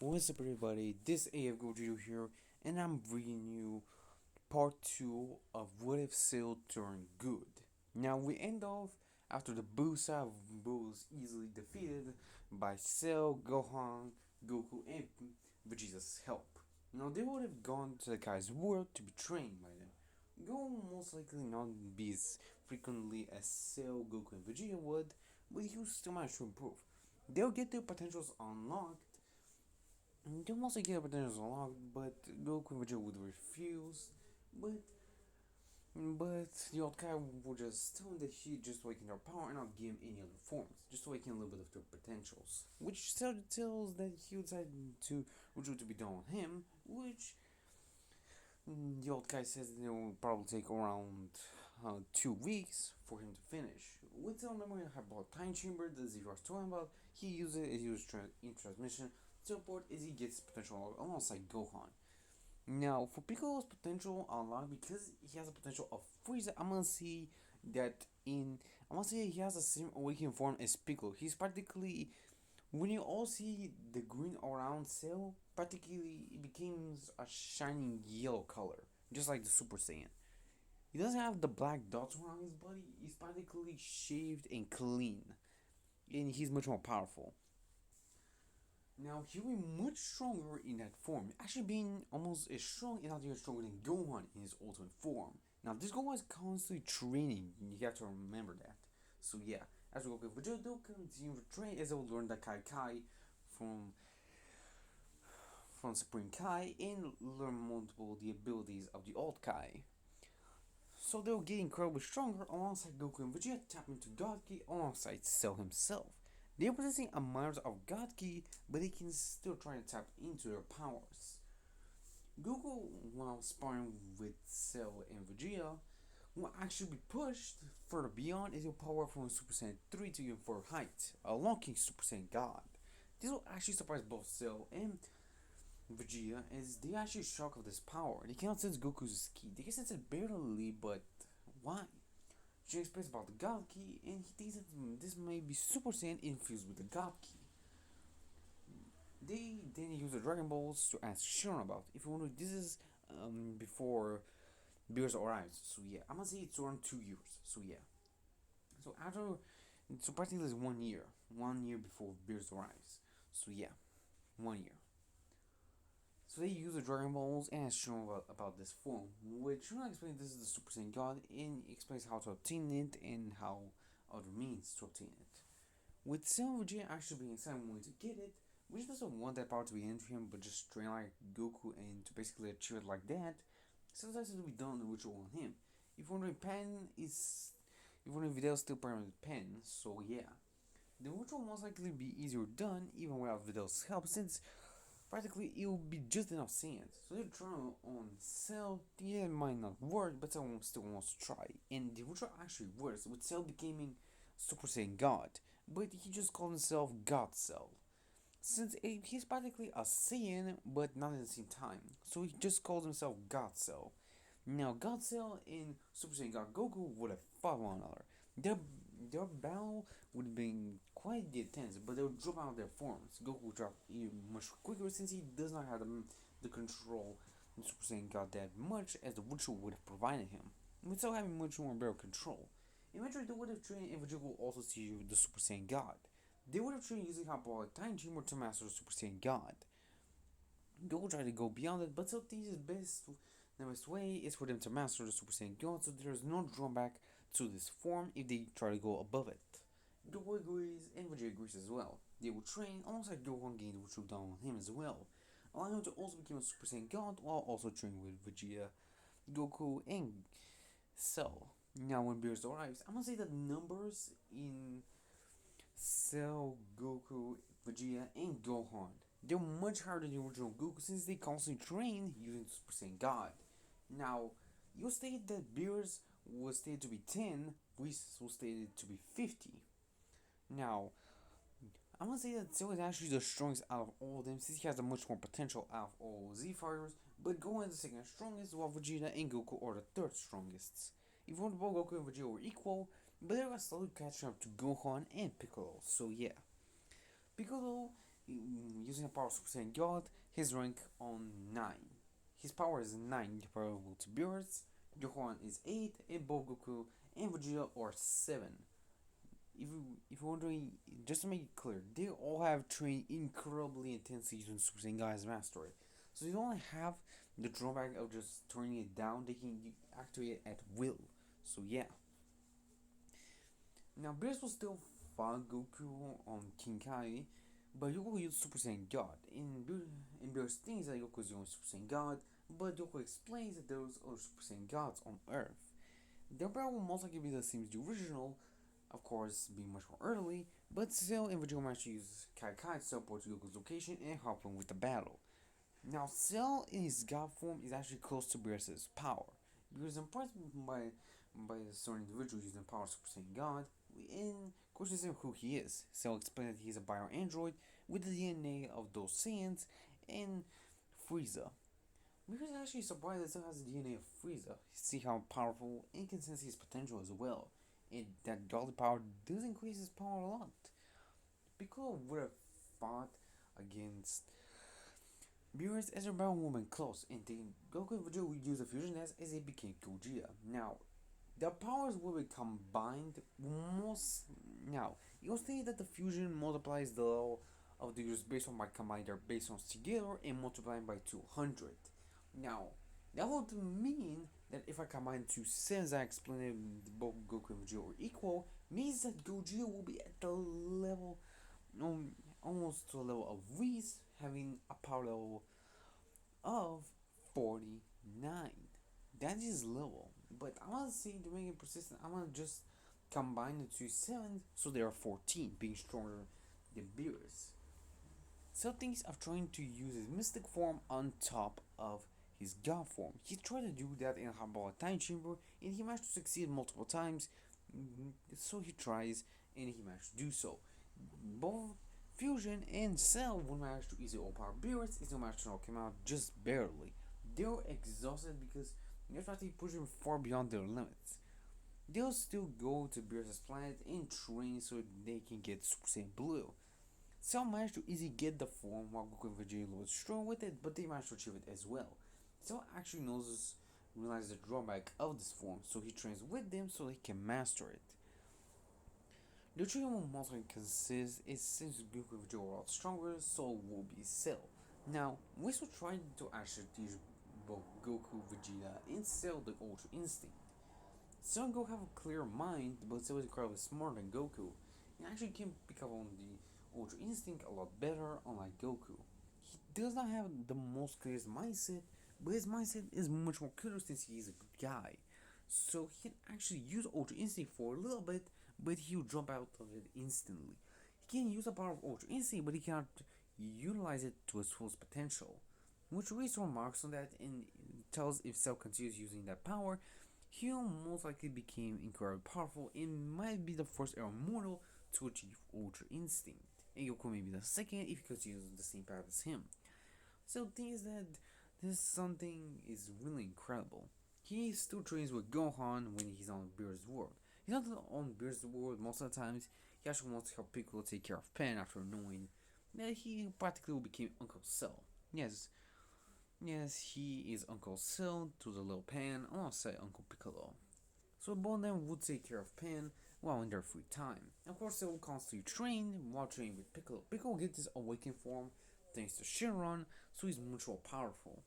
What's up, everybody? This AF Gojo here, and I'm bringing you part 2 of What If Cell Turned Good. Now, we end off after the Busa was easily defeated by Cell, Gohan, Goku, and Vegeta's help. Now, they would have gone to the guy's world to be trained by them. Goku most likely not be as frequently as Cell, Goku, and Vegeta would, but he will still manage to improve. They'll get their potentials unlocked. They mostly get potentials unlocked, but Goku and Vegeta would refuse. But but the old guy would just tell him that he just awakened their power and not give him any other forms, just awaken a little bit of their potentials. Which tells that he would decide to Vegeta to be done with him, which the old guy says that it will probably take around 2 weeks for him to finish. With the memory about time chamber that Zero was talking about, he uses it as he was in transmission to support as he gets potential alongside Gohan. Now, for Piccolo's potential unlocked, because he has a potential of Frieza, I'm gonna see that I'm gonna say he has the same awakening form as Piccolo. He's practically, when you all see the green around Cell, practically it becomes a shining yellow color, just like the Super Saiyan. He doesn't have the black dots around his body, he's practically shaved and clean, and he's much more powerful. Now, he will be much stronger in that form, actually being almost as strong, if not even stronger than Gohan in his ultimate form. Now, this Gohan is constantly training, you have to remember that. So, yeah, as we go with Vegeta, they'll continue to train as they'll learn the Kai Kai from, from Supreme Kai and learn multiple the abilities of the old Kai. So, they'll get incredibly stronger alongside Goku and Vegeta, tap into God Ki alongside Cell himself. They are possessing amounts of God Ki, but they can still try to tap into their powers. Goku, while sparring with Cell and Vegeta, will actually be pushed further beyond as he'll power from Super Saiyan 3 to even further height, unlocking Super Saiyan God. This will actually surprise both Cell and Vegeta as they actually shocked of this power. They cannot sense Goku's ki. They can sense it barely, but why? She explains about the God Ki, and he thinks that this may be Super Saiyan infused with the God Ki. They then use the Dragon Balls to ask Sharon about. If you wonder, this is before Beerus arrives. So yeah, I'm gonna say it's around 2 years. So yeah. So after, so practically it's 1 year before Beerus arrives. So yeah, 1 year. So they use the Dragon Balls and ask Sharon about this form, which Sharon explains this is the Super Saiyan God and explains how to obtain it and how other means to obtain it. With Cell Vegeta actually being excited wanting to get it, which doesn't want that power to be into him, but just train like Goku and to basically achieve it like that. So that's to be done the ritual on him. If you're wondering, if you're wondering, Vidal's still playing with Pen, so yeah. The ritual will most likely be easier done even without Vidal's help, since practically it will be just enough sand. So they're trying on Cell, yeah, it might not work, but Cell still wants to try. And the ritual actually works, with Cell becoming Super Saiyan God, but he just called himself God Cell. Since he's practically a Saiyan, but not at the same time. So he just calls himself God Cell. Now, God Cell and Super Saiyan God Goku would have fought one another. Their battle would have been quite intense, but they would drop out of their forms. Goku would drop even much quicker since he does not have the control in Super Saiyan God that much as the ritual would have provided him. With still having much more better control. Eventually, they would have trained and Vegeta will also see the Super Saiyan God. They would have trained using Hyperbolic Time Chamber to master the Super Saiyan God. Goku tried to go beyond it, but still thinks the best way is for them to master the Super Saiyan God, so there is no drawback to this form if they try to go above it. Goku agrees, and Vegeta agrees as well. They will train alongside Goku gain the ritual down on him as well, allowing him to also become a Super Saiyan God while also training with Vegeta, Goku, and Cell. Now, when Beerus arrives, I'm gonna say that numbers in Cell, Goku, Vegeta, and Gohan. They're much harder than the original Goku since they constantly train using Super Saiyan God. Now, you stated that Beerus was stated to be 10, Whis was stated to be 50. Now, I'm gonna say that Cell is actually the strongest out of all of them since he has the much more potential out of all Z Fighters, but Gohan is the second strongest while Vegeta and Goku are the third strongest. If you want, both Goku and Vegeta were equal, but they're slowly catching up to Gohan and Piccolo, so yeah. Piccolo using the power of Super Saiyan God, his rank on 9. His power is 9 comparable to Beerus, Gohan is 8, and both Goku and Vegeta are 7. If you're wondering, just to make it clear, they all have trained incredibly intensely using Super Saiyan God as mastery. So they only have the drawback of just turning it down, they can activate it at will. So yeah. Now Beerus will still fight Goku on King Kai, but Yoko used Super Saiyan God. In Beerus thinks that Yoko is the only Super Saiyan God, but Yoko explains that there was other Super Saiyan gods on Earth. Their battle will most likely be the same as the original, of course, being much more early, but still, in Vegeta managed to use Kai Kai to support Goku's location and help him with the battle. Now, Cell in his god form is actually close to Beerus' power. Beerus impressed by a certain individual using the power of Super Saiyan God, and questions him who he is. Cell explains that he's a bio android with the DNA of those Saiyans and Frieza. Beerus is actually surprised that Cell has the DNA of Frieza. See how powerful and can sense his potential as well. And that godly power does increase his power a lot. Piccolo would have fought against Beerus as their battle movement close, and then Goku and Vegeta would use the fusion dance as they became Gogeta. Now, their powers will be combined most. Now, you'll see that the fusion multiplies the level of the users based on by combining their base ones together and multiplying by 200. Now, that would mean that if I combine two sets I explained both Goku and Vegeta are equal, means that Gogeta will be at the level, almost to a level of Whis, having a power level of 49. That is level. But I want to say to make it persistent, I want to just combine the two sevens so they are 14, being stronger than Beerus. So thinks of trying to use his mystic form on top of his god form. He tried to do that in a time chamber and he managed to succeed multiple times. So he tries and he managed to do so. Both Fusion and Cell would manage to easily overpower Beerus. It's no managed to knock him out just barely. They were exhausted because they're practically pushing far beyond their limits. They'll still go to Beerus' planet and train so they can get Super Saiyan Blue. Cell managed to easily get the form while Goku and Vegeta was strong with it, but they managed to achieve it as well. Cell actually realizes the drawback of this form, so he trains with them so he can master it. The trio will mostly consist is since Goku and Vegeta are a lot stronger, so will be Cell. Now, Whis will try to actually teach both Goku, Vegeta, and Cell the Ultra Instinct. Cell and Goku have a clear mind, but Cell is incredibly smarter than Goku, and actually can pick up on the Ultra Instinct a lot better, unlike Goku. He does not have the most clearest mindset, but his mindset is much more clear since he is a good guy. So he can actually use Ultra Instinct for a little bit, but he'll jump out of it instantly. He can use the power of Ultra Instinct, but he cannot utilize it to its fullest potential. Which Reese remarks on that and tells if Cell continues using that power, he'll most likely become incredibly powerful and might be the first ever mortal to achieve Ultra Instinct. And Goku may be the second if he continues the same path as him. So the thing is that this something is really incredible. He still trains with Gohan when he's on Beerus' world. He's not on Beerus' world most of the times. He actually wants to help Piccolo take care of Pan after knowing that he practically became Uncle Cell. Yes, he is Uncle Cell to the little Pan. I want to say Uncle Piccolo. So both of them would take care of Pan while in their free time. Of course, they will constantly train while training with Piccolo. Piccolo gets his awakened form thanks to Shenron, so he's much more powerful.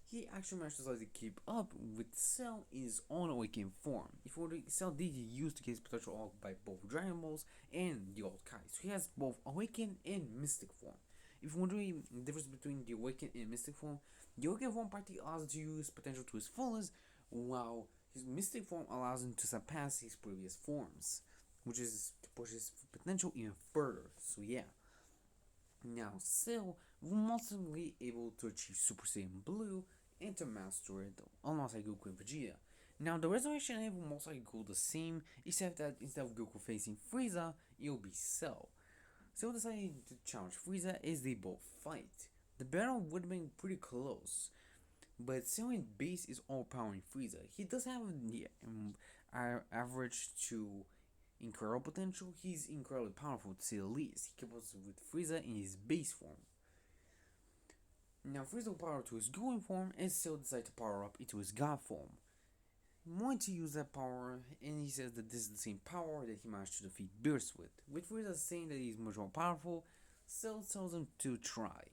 He actually managed to keep up with Cell in his own awakened form. If Cell did use to get his potential all by both Dragon Balls and the old Kai, so he has both awakened and mystic form. If you're wondering the difference between the awakened and mystic form, the awakened form practically allows him to use potential to his fullest, while his mystic form allows him to surpass his previous forms, which is to push his potential even further. So yeah. Now Cell will most likely able to achieve Super Saiyan Blue and to master it, alongside Goku and Vegeta. Now the Resurrection Eve will most likely go the same, except that instead of Goku facing Frieza, it will be Cell. Cell decided to challenge Frieza as they both fight. The battle would have been pretty close, but Cell in base is overpowering Frieza. He does have the average to incredible potential, he's incredibly powerful to say the least. He couples with Frieza in his base form. Now Frieza will power to his golden form and Cell decides to power up into his god form. He wanted to use that power, and he says that this is the same power that he managed to defeat Beerus with. With Frieza saying that he's much more powerful, Cell tells him to try.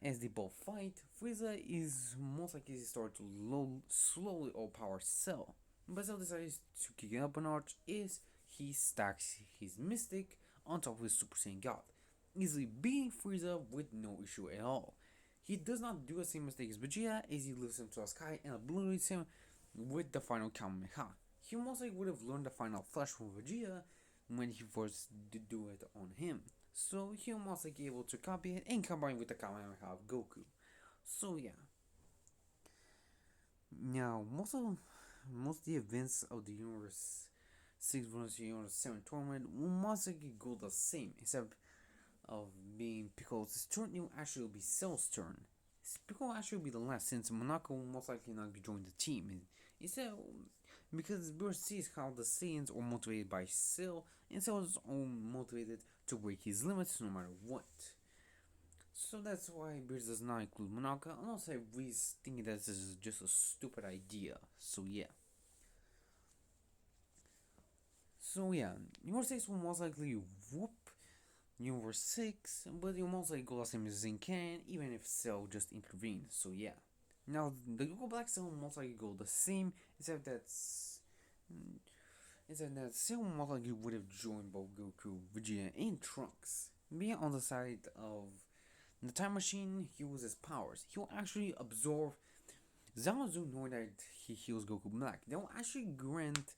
As they both fight, Frieza is most likely to start to slowly overpower Cell. But Cell decides to kick it up a notch as he stacks his Mystic on top of his Super Saiyan God, easily beating Frieza with no issue at all. He does not do the same mistake as Vegeta as he lifts him to the sky and obliterates him with the final Kamehameha. He most likely would have learned the final flash from Vegeta when he first did do it on him. So he was most likely able to copy it and combine with the Kamehameha of Goku. So yeah. Now most of the events of the Universe 6 vs Universe 7 tournament will most likely go the same, except of being Piccolo's turn, it will actually be Cell's turn. Piccolo will actually be the last, since Monaka will most likely not be joining the team. Instead, because Beerus sees how the Saiyans are motivated by Cell, and Cell is all motivated to break his limits no matter what. So that's why Beerus does not include Monaka, unless I really think that this is just a stupid idea. So yeah. Universe 6 will most likely whoop Universe 6, but you'll most likely go the same as Zinc can, even if Cell just intervenes. So yeah. Now the Goku Black Cell will most likely go the same, except that Cell most likely would have joined both Goku, Vegeta, and Trunks. Being on the side of the time machine, he uses powers. He will actually absorb Zamasu, knowing that he heals Goku Black. They will actually grant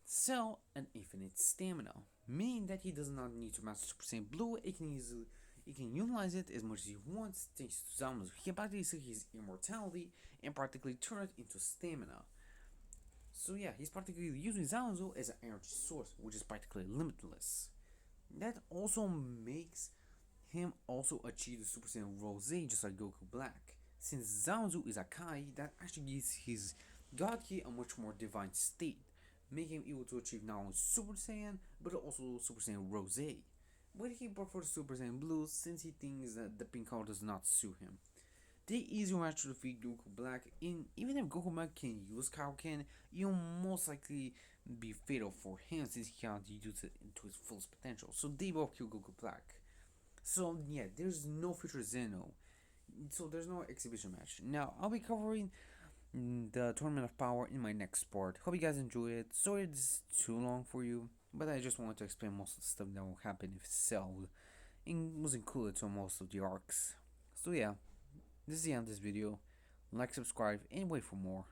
Cell an infinite stamina, meaning that he does not need to master Super Saiyan Blue. He can utilize it as much as he wants thanks to Zamasu. He can practically see his immortality and practically turn it into stamina. So yeah, he's practically using Zamasu as an energy source, which is practically limitless. That also makes him also achieve the Super Saiyan Rose just like Goku Black, since Zamasu is a Kai that actually gives his God Ki a much more divine state, making him able to achieve not only Super Saiyan, but also Super Saiyan Rose. But he prefers Super Saiyan Blue since he thinks that the pink color does not suit him. The easier match to defeat Goku Black, and even if Goku Black can use Kaioken, it will most likely be fatal for him since he cannot use it to its fullest potential. So they both kill Goku Black. So yeah, there's no future Zeno. So there's no exhibition match. Now I'll be covering the Tournament of Power in my next part. Hope you guys enjoy it. Sorry it's too long for you, but I just wanted to explain most of the stuff that will happen if Cell was included to most of the arcs. So yeah, this is the end of this video. Like, subscribe, and wait for more.